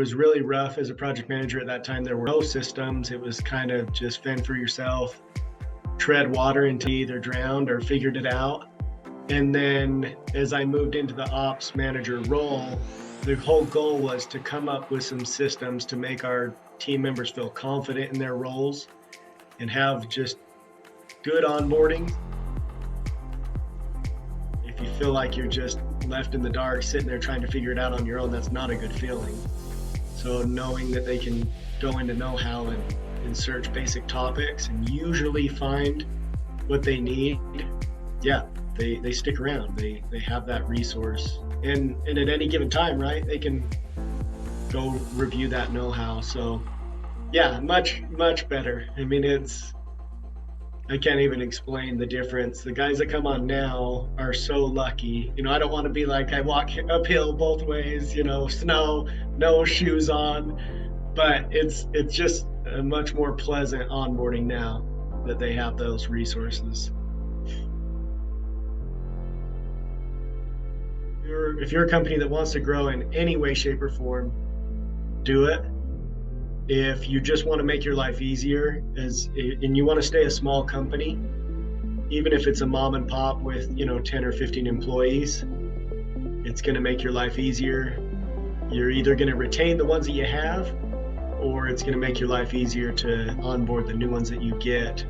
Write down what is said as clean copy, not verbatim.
was really rough as a project manager at that time. There were no systems. It was kind of just fend for yourself, tread water until you either drowned or figured it out. And then as I moved into the ops manager role, the whole goal was to come up with some systems to make our team members feel confident in their roles and have just good onboarding. If you feel like you're just left in the dark, sitting there trying to figure it out on your own, that's not a good feeling. So knowing that they can go into KnowHow and search basic topics and usually find what they need, yeah, they stick around. They have that resource. And at any given time, right, they can go review that KnowHow. So yeah, much better. I mean, I can't even explain the difference. The guys that come on now are so lucky. I don't want to be like I walk uphill both ways, snow, no shoes on, but it's just a much more pleasant onboarding now that they have those resources. If you're a company that wants to grow in any way, shape, or form, do it. If you just want to make your life easier and you want to stay a small company, even if it's a mom and pop with 10 or 15 employees, it's going to make your life easier. You're either going to retain the ones that you have, or it's going to make your life easier to onboard the new ones that you get.